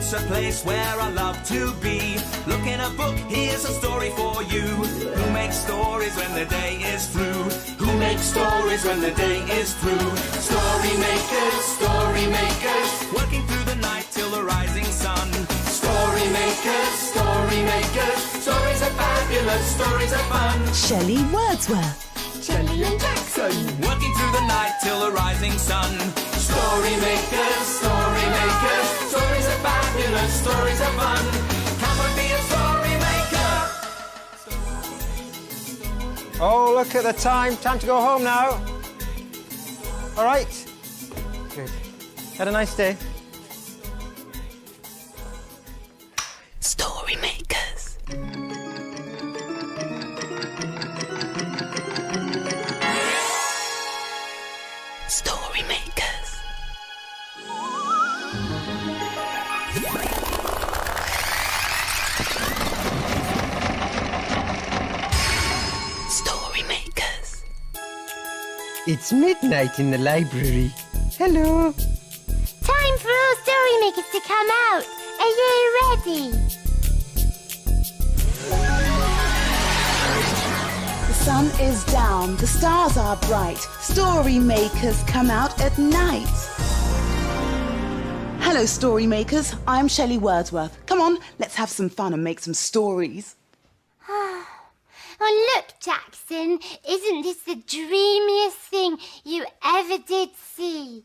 It's a place where I love to be. Look in a book, here's a story for you. Who makes stories when the day is through? Who makes stories when the day is through? Story makers, working through the night till the rising sun. Story makers, stories are fabulous, stories are fun. Shelley Wordsworth. Shelley and Jackson. Working through the night till the rising sun. Story makers, stories are fabulous, stories are fun. Come and be a story maker. Oh, look at the time. Time to go home now. All right. Good. Had a nice day. Story makers. Story makers. Story makers. It's midnight in the library. Hello. Time for all story makers to come out. Are you ready? The sun is down, the stars are bright. Story makers come out at night. Hello, story makers. I'm Shelley Wordsworth. Come on, let's have some fun and make some stories. Oh, look, Jackson. Isn't this the dreamiest thing you ever did see?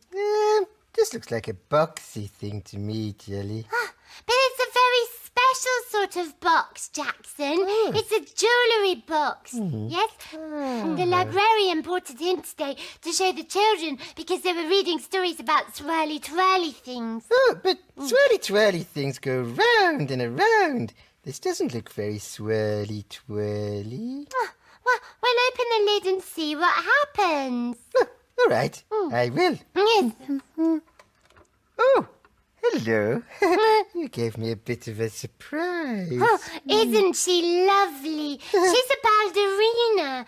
This looks like a boxy thing to me, Jelly. But it's a very special sort of box, Jackson. It's a jewellery box, yes? And the librarian brought it in today to show the children because they were reading stories about swirly-twirly things. Oh, but swirly-twirly things go round and around. This doesn't look very swirly-twirly. Well, open the lid and see what happens. All right, I will. Yes. Oh, hello. You gave me a bit of a surprise. Oh, isn't she lovely? She's a ballerina,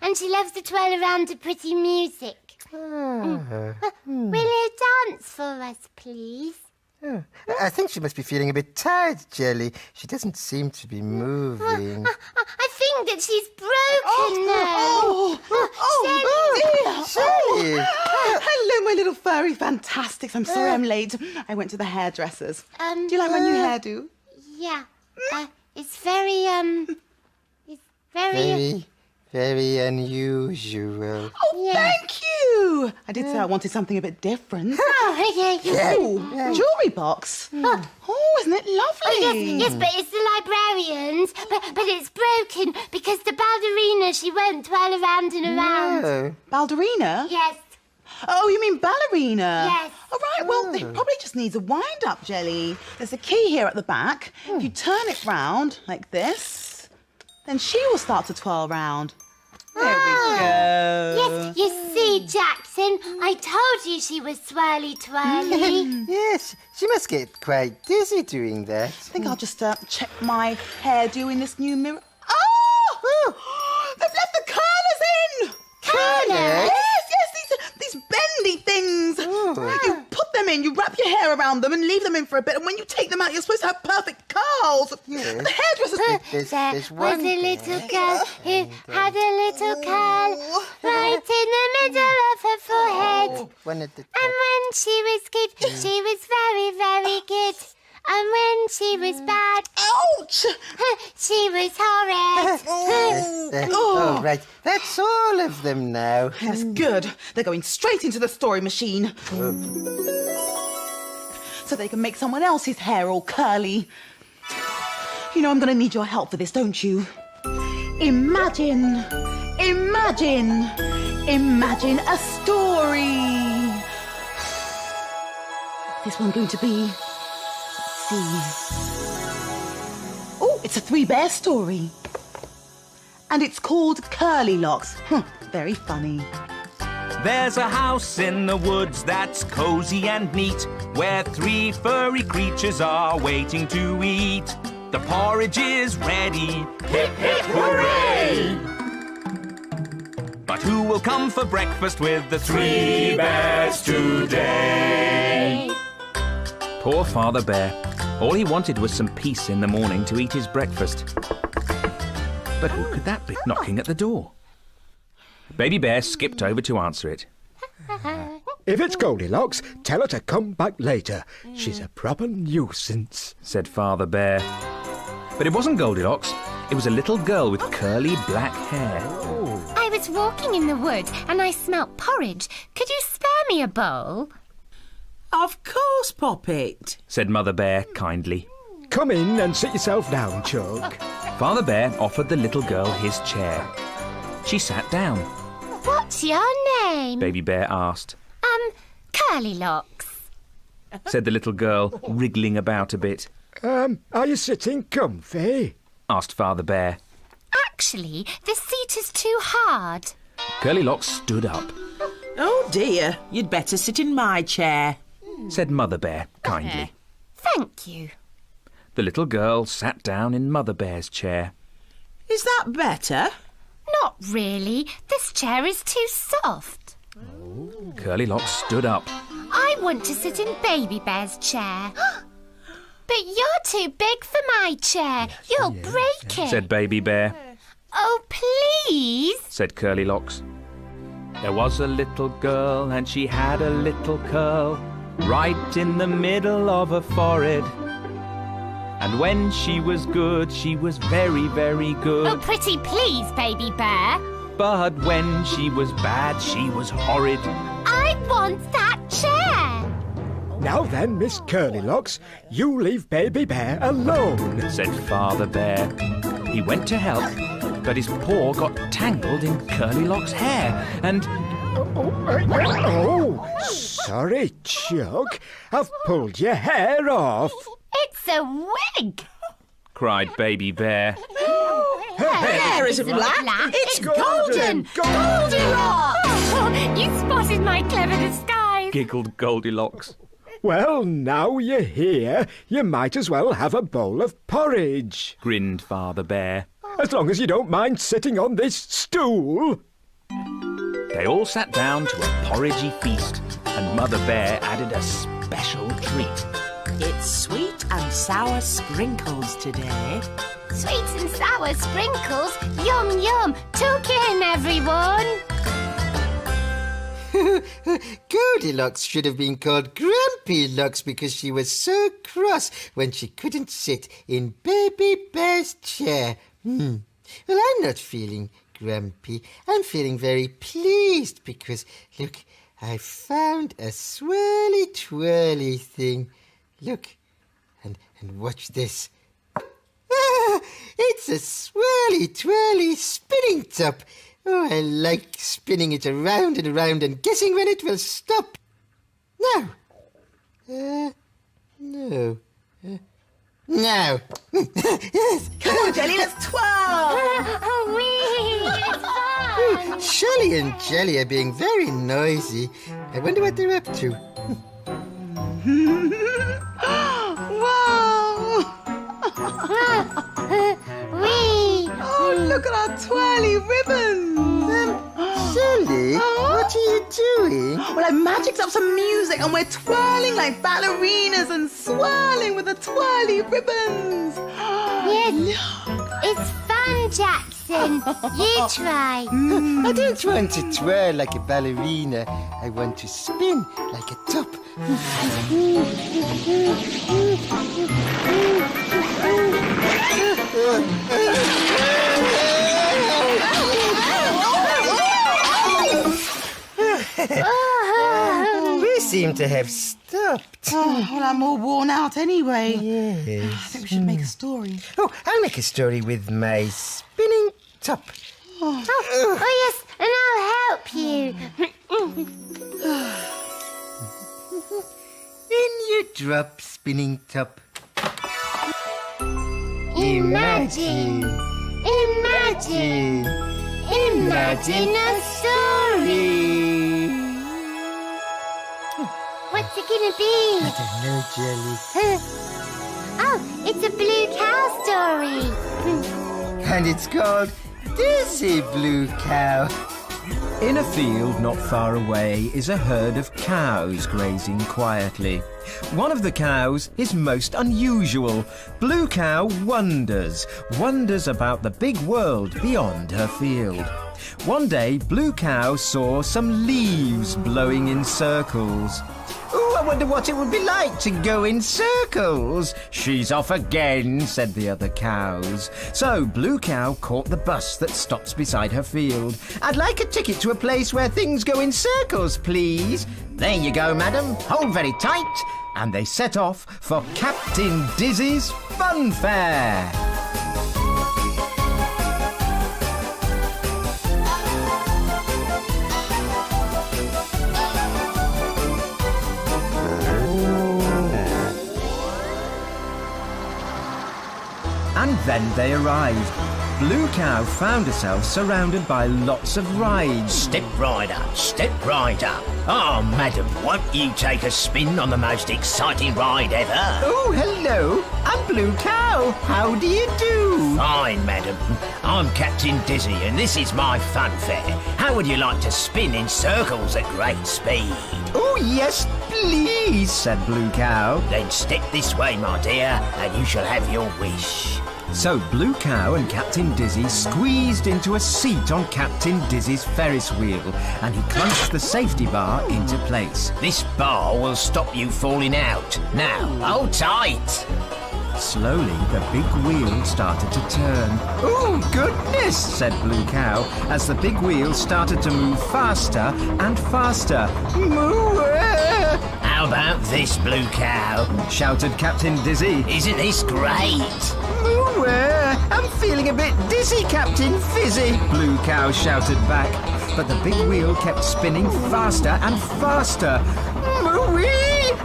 and she loves to twirl around to pretty music. Will you dance for us, please? I think she must be feeling a bit tired, Jelly. She doesn't seem to be moving. I think that she's broken now. Shelley! Hello, my little furry fantastics. I'm sorry I'm late. I went to the hairdressers. Do you like my new hairdo? Yeah. It's very, Very unusual. Oh, thank you. I did say I wanted something a bit different. okay. Jewellery box. Oh, isn't it lovely? Yes, but it's the librarian's. But it's broken because the ballerina, she won't twirl around and around. No. Ballerina? Yes. Oh, you mean ballerina? Yes. All right, well, it probably just needs a wind-up, Jelly. There's a key here at the back. If you turn it round like this, then she will start to twirl round. There we go. Yes, you see, Jackson, I told you she was swirly-twirly. Yes, she must get quite dizzy doing that. I think I'll just check my hairdo in this new mirror. Oh! They've left the curlers in! Curlers? Yes, these bendy things. You put them in, you wrap your hair around them and leave them in for a bit, and when you take them out, you're supposed to have perfect curls. The hairdressers... There's one was a little girl who had a little curl right in the middle of her forehead. One at the top. And when she was good, she was very, very good. And when she was bad, ouch! She was horrid. Oh, right. That's all of them now. That's good. They're going straight into the story machine. So they can make someone else's hair all curly. You know I'm going to need your help for this, don't you? Imagine a story. This one going to be... Oh, it's a three-bear story. And it's called Curlylocks. Very funny. There's a house in the woods that's cozy and neat, where three furry creatures are waiting to eat. The porridge is ready. Hip, hip, hooray! But who will come for breakfast with the three bears today? Poor Father Bear. All he wanted was some peace in the morning to eat his breakfast. But who could that be knocking at the door? Baby Bear skipped over to answer it. If it's Goldilocks, tell her to come back later. She's a proper nuisance, said Father Bear. But it wasn't Goldilocks. It was a little girl with curly black hair. I was walking in the wood and I smelt porridge. Could you spare me a bowl? Of course, Poppet, said Mother Bear kindly. Come in and sit yourself down, Chuck. Father Bear offered the little girl his chair. She sat down. What's your name? Baby Bear asked. Curlylocks, said the little girl, wriggling about a bit. Are you sitting comfy? Asked Father Bear. Actually, the seat is too hard. Curlylocks stood up. Oh dear, you'd better sit in my chair, said Mother Bear kindly. Thank you. The little girl sat down in Mother Bear's chair. Is that better? Not really. This chair is too soft. Curlylocks stood up. I want to sit in Baby Bear's chair. But you're too big for my chair. You'll break it, said Baby Bear. Oh, please, said Curlylocks. There was a little girl and she had a little curl right in the middle of her forehead. And when she was good, she was very, very good. Oh, pretty please, Baby Bear. But when she was bad, she was horrid. I want that chair. Now then, Miss Curlylocks, you leave Baby Bear alone, said Father Bear. He went to help, but his paw got tangled in Curlylocks' hair and... Oh, sorry, Chuck. I've pulled your hair off. It's a wig, cried Baby Bear. Her hair isn't black, it's golden! Goldilocks! Oh, you spotted my clever disguise, giggled Goldilocks. Well, now you're here, you might as well have a bowl of porridge, grinned Father Bear. As long as you don't mind sitting on this stool. They all sat down to a porridgey feast, and Mother Bear added a special treat. It's sweet and sour sprinkles today. Sweet and sour sprinkles? Yum, yum. Tuck in, everyone. Goldilocks should have been called Grumpylocks because she was so cross when she couldn't sit in Baby Bear's chair. Well, I'm not feeling grumpy. I'm feeling very pleased because, look, I found a swirly twirly thing. Look, and watch this. It's a swirly twirly spinning top. Oh, I like spinning it around and around and guessing when it will stop. Now. No. Now. Yes. Come on, Jelly, let's twirl. Oh, wee, it's fun. Shelley and Jelly are being very noisy. I wonder what they're up to. Wow! Wee. Oh, look at our twirly ribbons. Shelley, what are you doing? Well, I magicked up some music and we're twirling like ballerinas and swirling with the twirly ribbons. Yes, it's fun, Jackson. You try. I don't want to twirl like a ballerina. I want to spin like a top. We seem to have stopped. Oh, well, I'm all worn out anyway. Yes. I think we should make a story. Oh, I'll make a story with my spinning top. Oh, yes, and I'll help you. In you drop, spinning top. Imagine a story. What's it gonna be? I don't know, Jelly. Oh, it's a blue cow story. And it's called Dizzy Blue Cow. In a field not far away is a herd of cows grazing quietly. One of the cows is most unusual. Blue Cow wonders about the big world beyond her field. One day, Blue Cow saw some leaves blowing in circles. "Oh, I wonder what it would be like to go in circles." "She's off again," said the other cows. So Blue Cow caught the bus that stops beside her field. "I'd like a ticket to a place where things go in circles, please." "There you go, madam. Hold very tight." And they set off for Captain Dizzy's Fun Fair. And then they arrived. Blue Cow found herself surrounded by lots of rides. Step right up, step right up. Oh, madam, won't you take a spin on the most exciting ride ever? "Oh, hello. I'm Blue Cow. How do you do?" Fine, madam. I'm Captain Dizzy, and this is my fun fair. How would you like to spin in circles at great speed? "Oh, yes, please," said Blue Cow. Then step this way, my dear, and you shall have your wish. So Blue Cow and Captain Dizzy squeezed into a seat on Captain Dizzy's Ferris wheel, and he crunched the safety bar into place. This bar will stop you falling out. Now, hold tight. Slowly, the big wheel started to turn. "Oh, goodness," said Blue Cow, as the big wheel started to move faster and faster. "Moo! How about this, Blue Cow?" shouted Captain Dizzy. "Isn't this great?" "Moo! I'm feeling a bit dizzy, Captain Fizzy," Blue Cow shouted back. But the big wheel kept spinning faster and faster. "Moo-wee!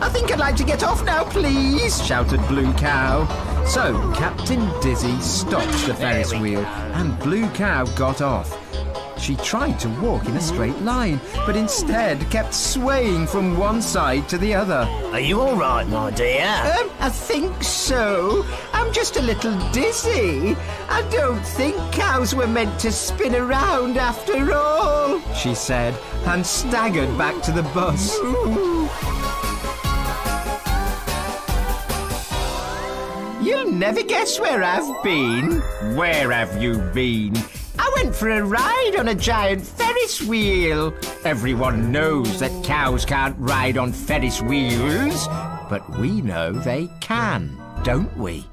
I think I'd like to get off now, please," shouted Blue Cow. So Captain Dizzy stopped the Ferris wheel and Blue Cow got off. She tried to walk in a straight line, but instead kept swaying from one side to the other. "Are you all right, my dear?" I think so. I'm just a little dizzy. I don't think cows were meant to spin around after all," she said, and staggered back to the bus. "You'll never guess where I've been." "Where have you been?" "I went for a ride on a giant Ferris wheel." Everyone knows that cows can't ride on Ferris wheels, but we know they can, don't we?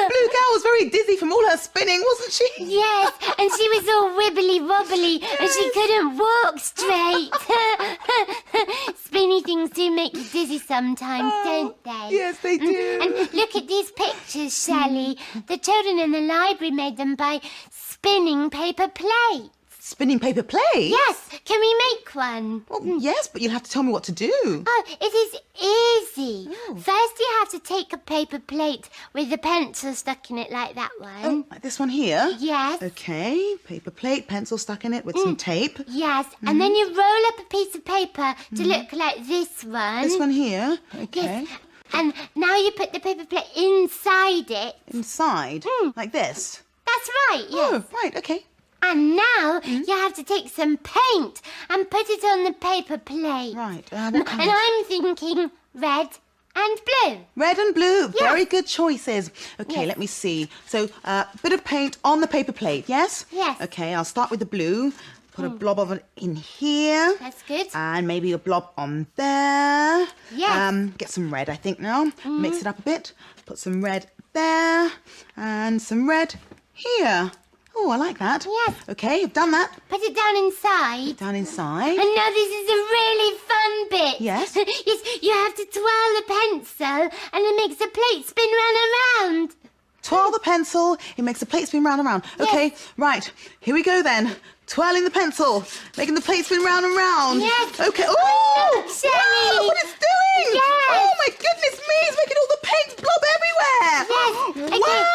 Blue Cow was very dizzy from all her spinning, wasn't she? Yes, and she was all wibbly wobbly and she couldn't walk straight. Spinny things do make you dizzy sometimes, don't they? Yes, they do. And look at these pictures, Shelley. The children in the library made them by spinning paper plates. Spinning paper plates? Yes, can we make one? Well, yes, but you'll have to tell me what to do. Oh, it is easy. First you have to take a paper plate with a pencil stuck in it like that one. Oh, like this one here? Yes. Okay, paper plate, pencil stuck in it with some tape. Yes, and then you roll up a piece of paper to look like this one. This one here? Okay. Yes. And now you put the paper plate inside it. Inside? Like this? That's right, yes. Oh, right, okay. And now you have to take some paint and put it on the paper plate. Right. And I'm thinking red and blue. Red and blue. Yes. Very good choices. Okay, let me see. So, a bit of paint on the paper plate, yes? Yes. Okay, I'll start with the blue. Put a blob of it in here. That's good. And maybe a blob on there. Yes. Get some red, I think, now. Mix it up a bit. Put some red there. And some red here. Oh, I like that. Yes. Okay, I've done that. Put it down inside. Down inside. And now this is a really fun bit. Yes? Yes, you have to twirl the pencil and it makes the plate spin round and round. Twirl the pencil, it makes the plate spin round and round. Yes. Okay, right, here we go then. Twirling the pencil, making the plate spin round and round. Yes. Okay, oh! Shelley. Wow, look what it's doing! Yes. Oh my goodness me, it's making all the paint blob everywhere! Yes. Okay. Wow!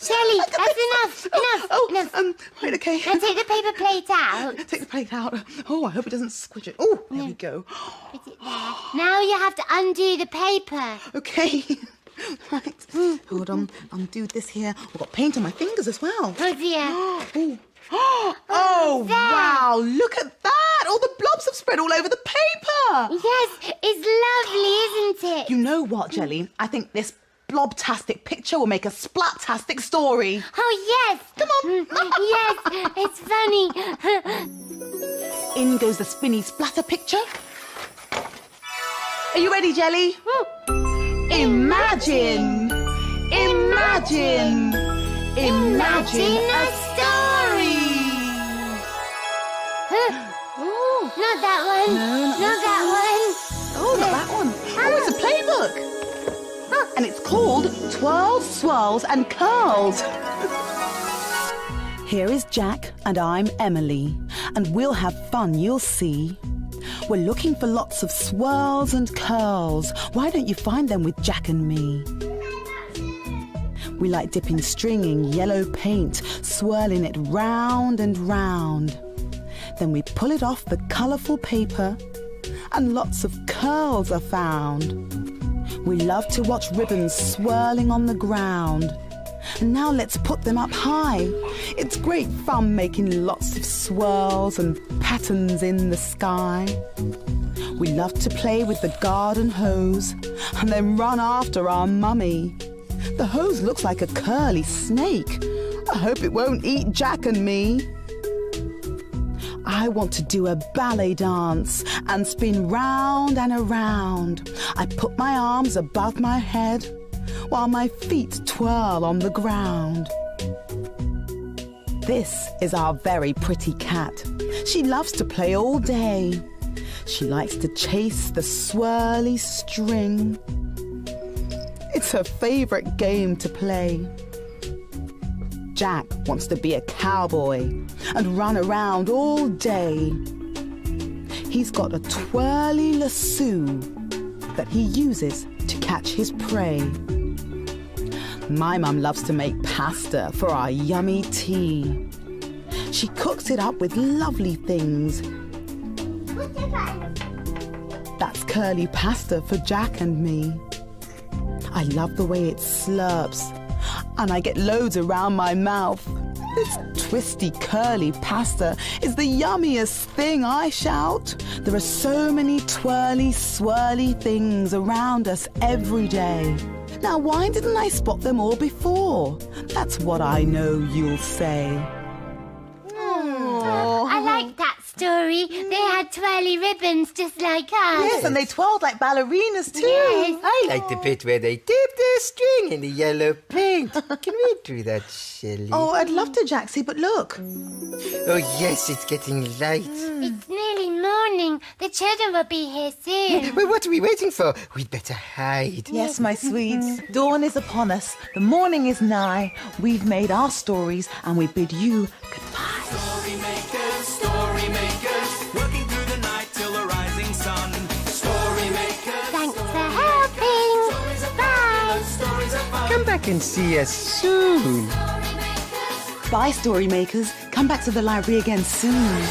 Shelley, that's enough. Enough. Right, okay. Now take the paper plate out. Take the plate out. Oh, I hope it doesn't squish it. Oh, there we go. Put it there. Now you have to undo the paper. Okay. Right, hold on. Undo this here. I've got paint on my fingers as well. Oh, dear. Oh, wow, look at that. All the blobs have spread all over the paper. Yes, it's lovely, isn't it? You know what, Jelly? I think this blobtastic picture will make a splat-tastic story. Oh, yes. Come on. Yes, it's funny. In goes the spinny splatter picture. Are you ready, Jelly? Imagine a story. Not that one. No, not that one. Oh, not that one. Oh, it's a playbook. And it's called Twirls, Swirls and Curls. Here is Jack and I'm Emily. And we'll have fun, you'll see. We're looking for lots of swirls and curls. Why don't you find them with Jack and me? We like dipping string in yellow paint, swirling it round and round. Then we pull it off the colourful paper and lots of curls are found. We love to watch ribbons swirling on the ground. And now let's put them up high. It's great fun making lots of swirls and patterns in the sky. We love to play with the garden hose and then run after our mummy. The hose looks like a curly snake. I hope it won't eat Jack and me. I want to do a ballet dance and spin round and around. I put my arms above my head while my feet twirl on the ground. This is our very pretty cat. She loves to play all day. She likes to chase the swirly string. It's her favourite game to play. Jack wants to be a cowboy and run around all day. He's got a twirly lasso that he uses to catch his prey. My mum loves to make pasta for our yummy tea. She cooks it up with lovely things. That's curly pasta for Jack and me. I love the way it slurps, and I get loads around my mouth. This twisty, curly pasta is the yummiest thing, I shout. There are so many twirly, swirly things around us every day. Now, why didn't I spot them all before? That's what I know you'll say. I like that story. They had twirly ribbons just like us. Yes, and they twirled like ballerinas too. Yes. I like the bit where they dip their string in the yellow paint. Can we do that, Shelley? Oh, I'd love to, Jaxie, but look. Oh, yes, it's getting light. It's nearly morning. The children will be here soon. Well, what are we waiting for? We'd better hide. Yes, my sweets. Dawn is upon us. The morning is nigh. We've made our stories and we bid you goodbye. Story makers, working through the night till the rising sun. Story makers. Thanks for helping. Bye. Stories are fun. Come back and see us soon. Bye, story makers. Come back to the library again soon.